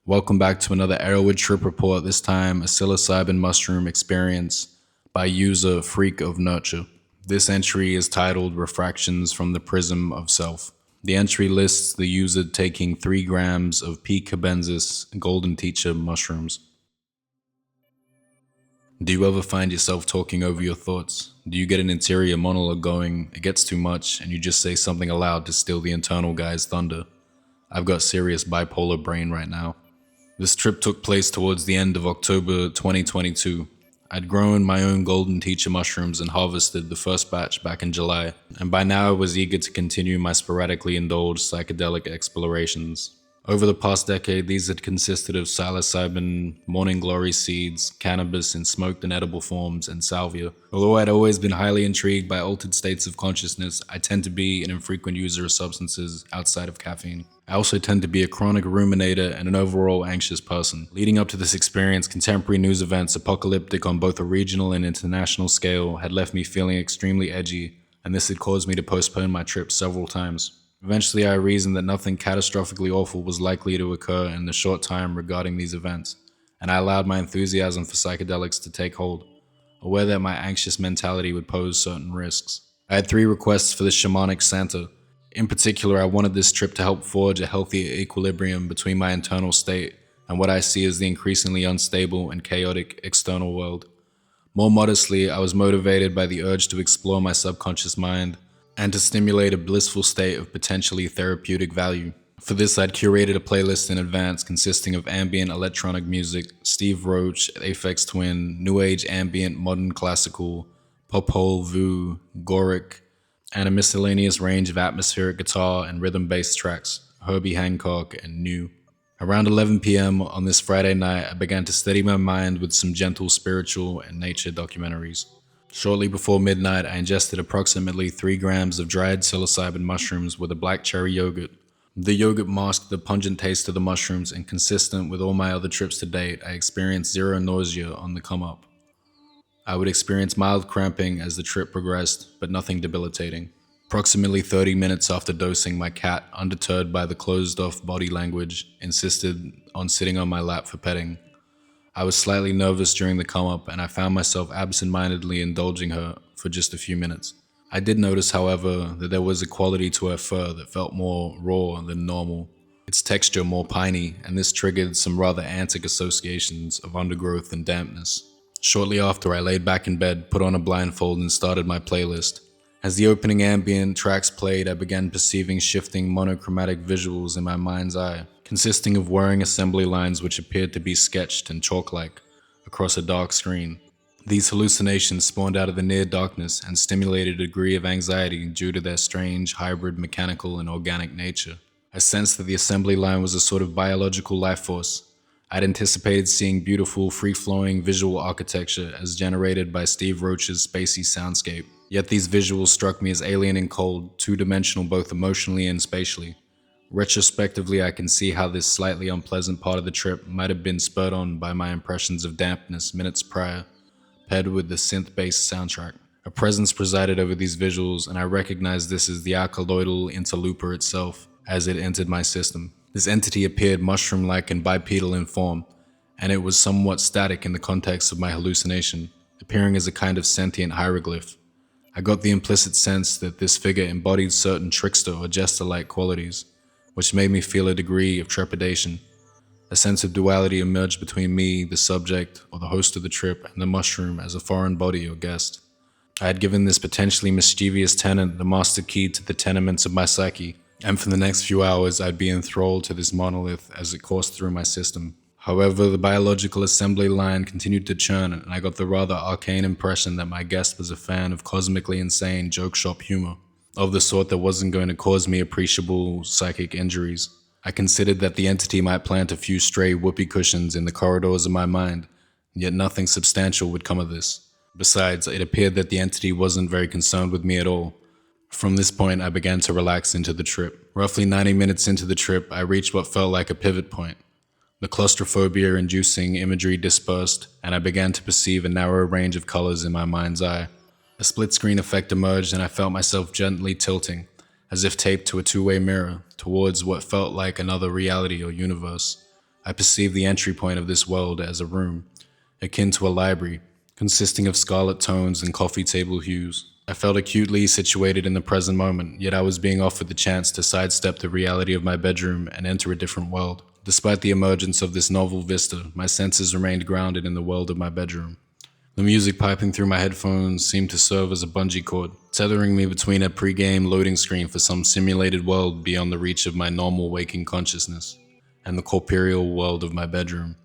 Welcome back to another Arrowwood Trip Report, this time a psilocybin mushroom experience by user Freak of Nurture. This entry is titled Refractions from the Prism of Self. The entry lists the user taking 3 grams of P. cabensis golden teacher mushrooms. Do you ever find yourself talking over your thoughts? Do you get an interior monologue going, it gets too much, and you just say something aloud to steal the internal guy's thunder? I've got serious bipolar brain right now. This trip took place towards the end of October 2022. I'd grown my own golden teacher mushrooms and harvested the first batch back in July, and by now I was eager to continue my sporadically indulged psychedelic explorations. Over the past decade, these had consisted of psilocybin, morning glory seeds, cannabis in smoked and edible forms, and salvia. Although I'd always been highly intrigued by altered states of consciousness, I tend to be an infrequent user of substances outside of caffeine. I also tend to be a chronic ruminator and an overall anxious person. Leading up to this experience, contemporary news events, apocalyptic on both a regional and international scale, had left me feeling extremely edgy, and this had caused me to postpone my trip several times. Eventually, I reasoned that nothing catastrophically awful was likely to occur in the short time regarding these events, and I allowed my enthusiasm for psychedelics to take hold, aware that my anxious mentality would pose certain risks. I had 3 requests for the shamanic Santa. In particular, I wanted this trip to help forge a healthy equilibrium between my internal state and what I see as the increasingly unstable and chaotic external world. More modestly, I was motivated by the urge to explore my subconscious mind and to stimulate a blissful state of potentially therapeutic value. For this, I'd curated a playlist in advance consisting of ambient electronic music, Steve Roach, Aphex Twin, new age ambient modern classical, pop-hole, vu, goric, and a miscellaneous range of atmospheric guitar and rhythm-based tracks, Herbie Hancock and new. Around 11 p.m. on this Friday night, I began to steady my mind with some gentle spiritual and nature documentaries. Shortly before midnight, I ingested approximately 3 grams of dried psilocybin mushrooms with a black cherry yogurt. The yogurt masked the pungent taste of the mushrooms, and consistent with all my other trips to date, I experienced zero nausea on the come up. I would experience mild cramping as the trip progressed, but nothing debilitating. Approximately 30 minutes after dosing, my cat, undeterred by the closed-off body language, insisted on sitting on my lap for petting. I was slightly nervous during the come-up, and I found myself absent-mindedly indulging her for just a few minutes. I did notice, however, that there was a quality to her fur that felt more raw than normal, its texture more piney, and this triggered some rather antic associations of undergrowth and dampness. Shortly after, I laid back in bed, put on a blindfold, and started my playlist. As the opening ambient tracks played, I began perceiving shifting monochromatic visuals in my mind's eye, consisting of whirring assembly lines which appeared to be sketched and chalk-like across a dark screen. These hallucinations spawned out of the near darkness and stimulated a degree of anxiety due to their strange hybrid mechanical and organic nature. I sensed that the assembly line was a sort of biological life force. I'd anticipated seeing beautiful, free-flowing visual architecture as generated by Steve Roach's spacey soundscape. Yet these visuals struck me as alien and cold, two-dimensional both emotionally and spatially. Retrospectively, I can see how this slightly unpleasant part of the trip might have been spurred on by my impressions of dampness minutes prior, paired with the synth-based soundtrack. A presence presided over these visuals, and I recognized this as the alkaloidal interlooper itself as it entered my system. This entity appeared mushroom-like and bipedal in form, and it was somewhat static in the context of my hallucination, appearing as a kind of sentient hieroglyph. I got the implicit sense that this figure embodied certain trickster or jester-like qualities, which made me feel a degree of trepidation. A sense of duality emerged between me, the subject, or the host of the trip, and the mushroom as a foreign body or guest. I had given this potentially mischievous tenant the master key to the tenements of my psyche, and for the next few hours I'd be enthralled to this monolith as it coursed through my system. However, the biological assembly line continued to churn, and I got the rather arcane impression that my guest was a fan of cosmically insane joke shop humor, of the sort that wasn't going to cause me appreciable psychic injuries. I considered that the entity might plant a few stray whoopee cushions in the corridors of my mind, yet nothing substantial would come of this. Besides, it appeared that the entity wasn't very concerned with me at all. From this point, I began to relax into the trip. Roughly 90 minutes into the trip, I reached what felt like a pivot point. The claustrophobia-inducing imagery dispersed, and I began to perceive a narrow range of colors in my mind's eye. A split-screen effect emerged, and I felt myself gently tilting, as if taped to a two-way mirror, towards what felt like another reality or universe. I perceived the entry point of this world as a room, akin to a library, consisting of scarlet tones and coffee table hues. I felt acutely situated in the present moment, yet I was being offered the chance to sidestep the reality of my bedroom and enter a different world. Despite the emergence of this novel vista, my senses remained grounded in the world of my bedroom. The music piping through my headphones seemed to serve as a bungee cord, tethering me between a pre-game loading screen for some simulated world beyond the reach of my normal waking consciousness, and the corporeal world of my bedroom.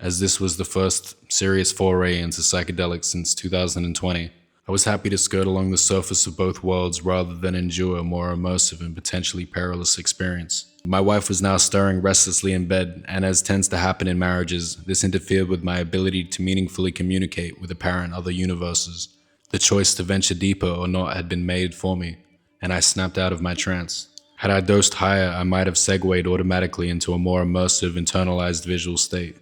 As this was the first serious foray into psychedelics since 2020, I was happy to skirt along the surface of both worlds rather than endure a more immersive and potentially perilous experience. My wife was now stirring restlessly in bed, and as tends to happen in marriages, this interfered with my ability to meaningfully communicate with apparent other universes. The choice to venture deeper or not had been made for me, and I snapped out of my trance. Had I dosed higher, I might have segued automatically into a more immersive, internalized visual state.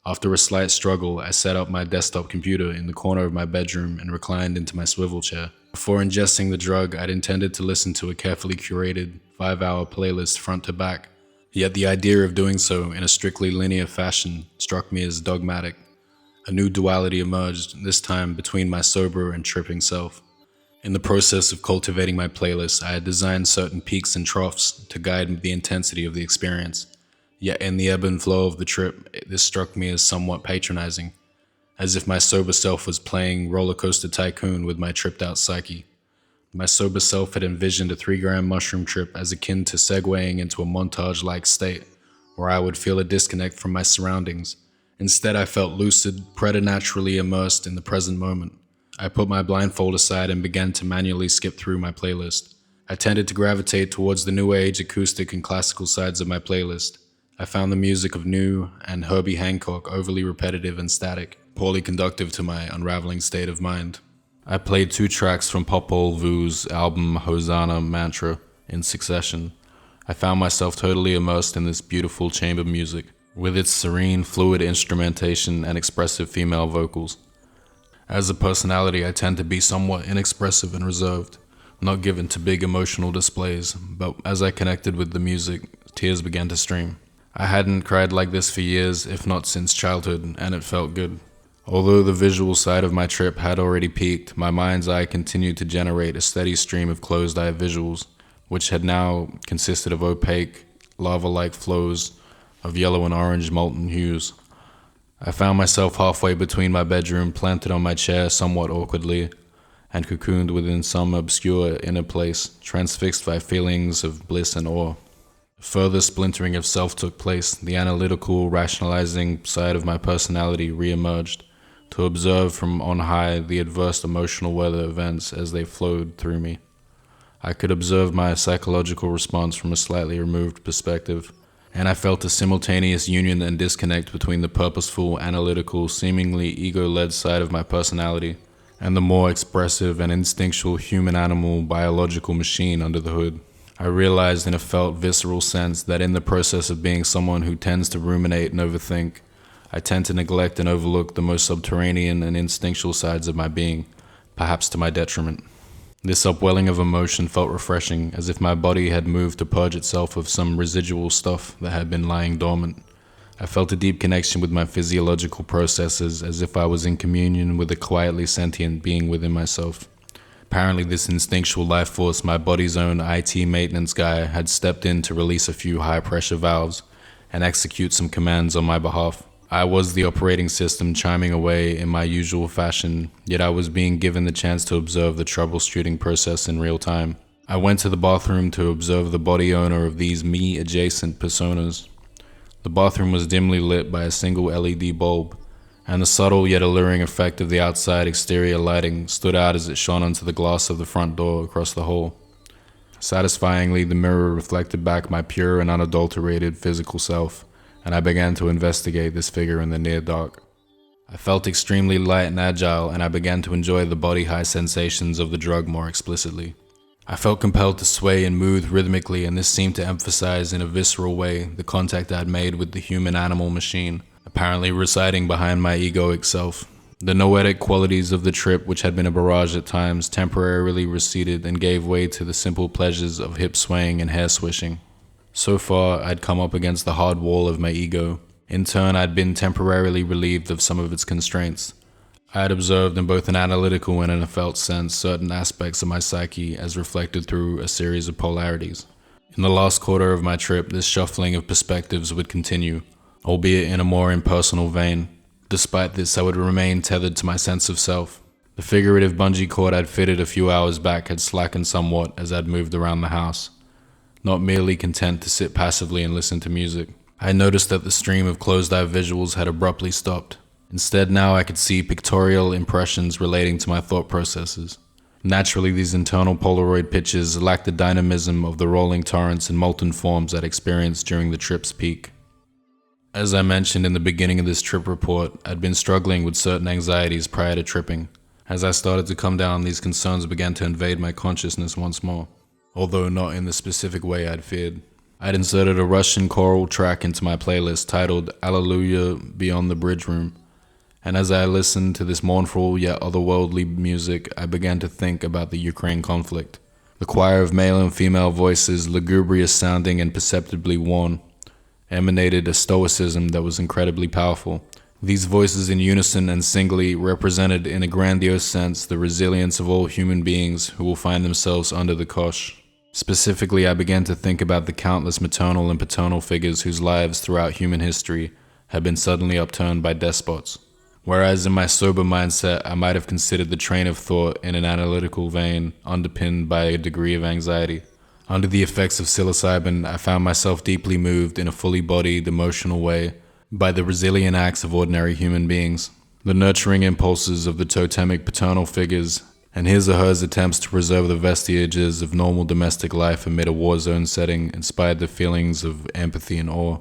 After a slight struggle, I set up my desktop computer in the corner of my bedroom and reclined into my swivel chair. Before ingesting the drug, I'd intended to listen to a carefully curated 5-hour playlist front to back. Yet the idea of doing so in a strictly linear fashion struck me as dogmatic. A new duality emerged, this time between my sober and tripping self. In the process of cultivating my playlist, I had designed certain peaks and troughs to guide the intensity of the experience. Yet in the ebb and flow of the trip, this struck me as somewhat patronizing, as if my sober self was playing roller coaster tycoon with my tripped out psyche. My sober self had envisioned a 3-gram mushroom trip as akin to segueing into a montage-like state, where I would feel a disconnect from my surroundings. Instead, I felt lucid, preternaturally immersed in the present moment. I put my blindfold aside and began to manually skip through my playlist. I tended to gravitate towards the new age acoustic and classical sides of my playlist. I found the music of New and Herbie Hancock overly repetitive and static, poorly conductive to my unraveling state of mind. I played 2 tracks from Popol Vuh's album Hosanna Mantra in succession. I found myself totally immersed in this beautiful chamber music, with its serene, fluid instrumentation and expressive female vocals. As a personality, I tend to be somewhat inexpressive and reserved, not given to big emotional displays, but as I connected with the music, tears began to stream. I hadn't cried like this for years, if not since childhood, and it felt good. Although the visual side of my trip had already peaked, my mind's eye continued to generate a steady stream of closed-eye visuals, which had now consisted of opaque, lava-like flows of yellow and orange molten hues. I found myself halfway between my bedroom, planted on my chair somewhat awkwardly, and cocooned within some obscure inner place, transfixed by feelings of bliss and awe. Further splintering of self took place. The analytical, rationalizing side of my personality re-emerged, to observe from on high the adverse emotional weather events as they flowed through me. I could observe my psychological response from a slightly removed perspective, and I felt a simultaneous union and disconnect between the purposeful, analytical, seemingly ego-led side of my personality and the more expressive and instinctual human-animal biological machine under the hood. I realized in a felt visceral sense that in the process of being someone who tends to ruminate and overthink, I tend to neglect and overlook the most subterranean and instinctual sides of my being, perhaps to my detriment. This upwelling of emotion felt refreshing, as if my body had moved to purge itself of some residual stuff that had been lying dormant. I felt a deep connection with my physiological processes, as if I was in communion with a quietly sentient being within myself. Apparently this instinctual life force, my body's own IT maintenance guy, had stepped in to release a few high-pressure valves and execute some commands on my behalf. I was the operating system chiming away in my usual fashion, yet I was being given the chance to observe the troubleshooting process in real time. I went to the bathroom to observe the body owner of these me-adjacent personas. The bathroom was dimly lit by a single LED bulb, and the subtle yet alluring effect of the outside exterior lighting stood out as it shone onto the glass of the front door across the hall. Satisfyingly, the mirror reflected back my pure and unadulterated physical self, and I began to investigate this figure in the near dark. I felt extremely light and agile, and I began to enjoy the body-high sensations of the drug more explicitly. I felt compelled to sway and move rhythmically, and this seemed to emphasize in a visceral way the contact I'd made with the human-animal machine, apparently residing behind my egoic self. The noetic qualities of the trip, which had been a barrage at times, temporarily receded and gave way to the simple pleasures of hip swaying and hair swishing. So far, I'd come up against the hard wall of my ego. In turn, I'd been temporarily relieved of some of its constraints. I had observed in both an analytical and in a felt sense certain aspects of my psyche as reflected through a series of polarities. In the last quarter of my trip, this shuffling of perspectives would continue, albeit in a more impersonal vein. Despite this, I would remain tethered to my sense of self. The figurative bungee cord I'd fitted a few hours back had slackened somewhat as I'd moved around the house, not merely content to sit passively and listen to music. I noticed that the stream of closed-eye visuals had abruptly stopped. Instead, now I could see pictorial impressions relating to my thought processes. Naturally, these internal Polaroid pictures lacked the dynamism of the rolling torrents and molten forms I'd experienced during the trip's peak. As I mentioned in the beginning of this trip report, I'd been struggling with certain anxieties prior to tripping. As I started to come down, these concerns began to invade my consciousness once more, although not in the specific way I'd feared. I'd inserted a Russian choral track into my playlist titled Alleluia Beyond the Bridge Room, and as I listened to this mournful yet otherworldly music, I began to think about the Ukraine conflict. The choir of male and female voices, lugubrious sounding and perceptibly worn, emanated a stoicism that was incredibly powerful. These voices in unison and singly represented in a grandiose sense the resilience of all human beings who will find themselves under the cosh. Specifically, I began to think about the countless maternal and paternal figures whose lives throughout human history had been suddenly upturned by despots. Whereas in my sober mindset, I might have considered the train of thought in an analytical vein, underpinned by a degree of anxiety. Under the effects of psilocybin, I found myself deeply moved in a fully bodied, emotional way by the resilient acts of ordinary human beings, the nurturing impulses of the totemic paternal figures, and his or hers attempts to preserve the vestiges of normal domestic life amid a war-zone setting inspired the feelings of empathy and awe.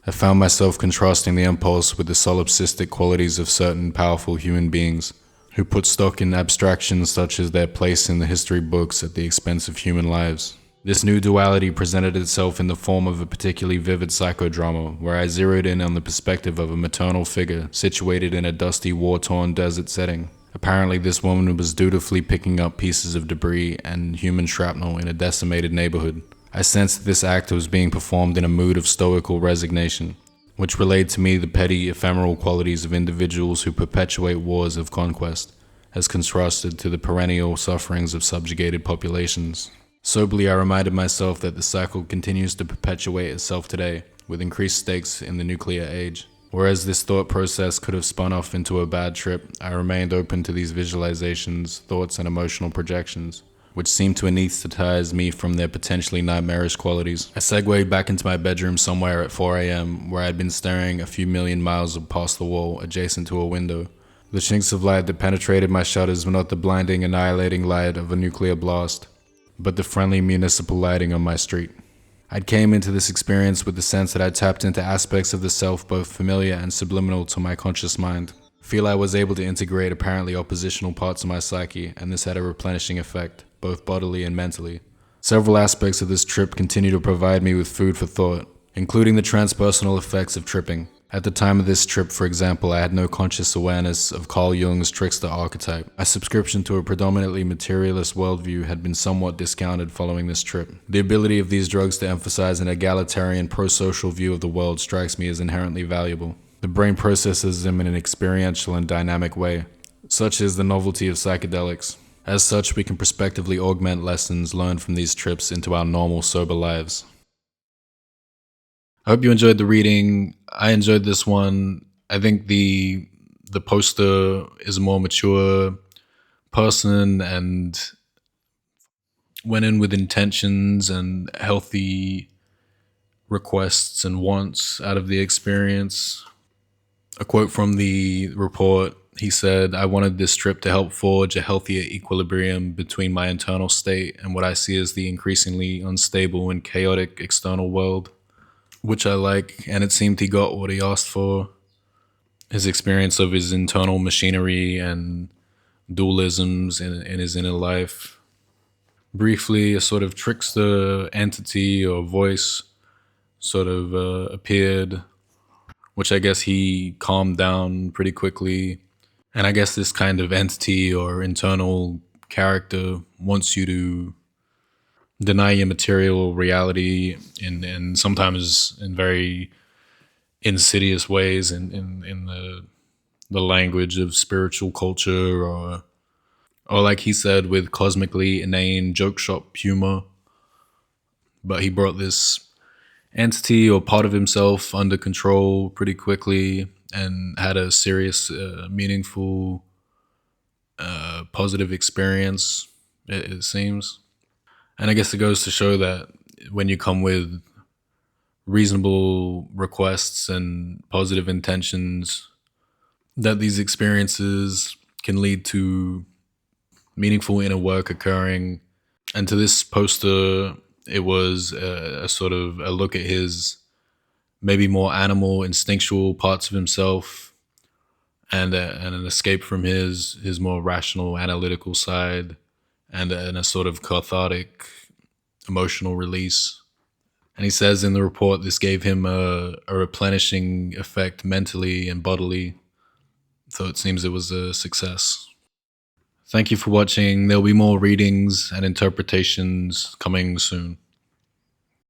I found myself contrasting the impulse with the solipsistic qualities of certain powerful human beings who put stock in abstractions such as their place in the history books at the expense of human lives. This new duality presented itself in the form of a particularly vivid psychodrama where I zeroed in on the perspective of a maternal figure situated in a dusty, war-torn desert setting. Apparently, this woman was dutifully picking up pieces of debris and human shrapnel in a decimated neighborhood. I sensed that this act was being performed in a mood of stoical resignation, which relayed to me the petty, ephemeral qualities of individuals who perpetuate wars of conquest, as contrasted to the perennial sufferings of subjugated populations. Soberly, I reminded myself that the cycle continues to perpetuate itself today, with increased stakes in the nuclear age. Whereas this thought process could have spun off into a bad trip, I remained open to these visualizations, thoughts, and emotional projections, which seemed to anesthetize me from their potentially nightmarish qualities. I segued back into my bedroom somewhere at 4 a.m., where I'd been staring a few million miles past the wall adjacent to a window. The chinks of light that penetrated my shutters were not the blinding, annihilating light of a nuclear blast, but the friendly municipal lighting on my street. I'd came into this experience with the sense that I'd tapped into aspects of the self both familiar and subliminal to my conscious mind. Feel I was able to integrate apparently oppositional parts of my psyche, and this had a replenishing effect, both bodily and mentally. Several aspects of this trip continue to provide me with food for thought, including the transpersonal effects of tripping. At the time of this trip, for example, I had no conscious awareness of Carl Jung's trickster archetype. My subscription to a predominantly materialist worldview had been somewhat discounted following this trip. The ability of these drugs to emphasize an egalitarian, pro-social view of the world strikes me as inherently valuable. The brain processes them in an experiential and dynamic way. Such is the novelty of psychedelics. As such, we can prospectively augment lessons learned from these trips into our normal, sober lives. I hope you enjoyed the reading. I enjoyed this one. I think the poster is a more mature person and went in with intentions and healthy requests and wants out of the experience. A quote from the report, he said, "I wanted this trip to help forge a healthier equilibrium between my internal state and what I see as the increasingly unstable and chaotic external world," which I like, and it seemed he got what he asked for. His experience of his internal machinery and dualisms in his inner life. Briefly, a sort of trickster entity or voice sort of appeared, which I guess he calmed down pretty quickly. And I guess this kind of entity or internal character wants you to deny your material reality in sometimes in very insidious ways in the language of spiritual culture, or like he said, with cosmically inane joke shop humor. But he brought this entity or part of himself under control pretty quickly and had a serious, meaningful, positive experience, it seems. And I guess it goes to show that when you come with reasonable requests and positive intentions, that these experiences can lead to meaningful inner work occurring. And to this poster, it was a sort of a look at his maybe more animal, instinctual parts of himself, and an escape from his more rational, analytical side, and a sort of cathartic emotional release. And he says in the report this gave him a replenishing effect mentally and bodily. So it seems it was a success. Thank you for watching. There'll be more readings and interpretations coming soon.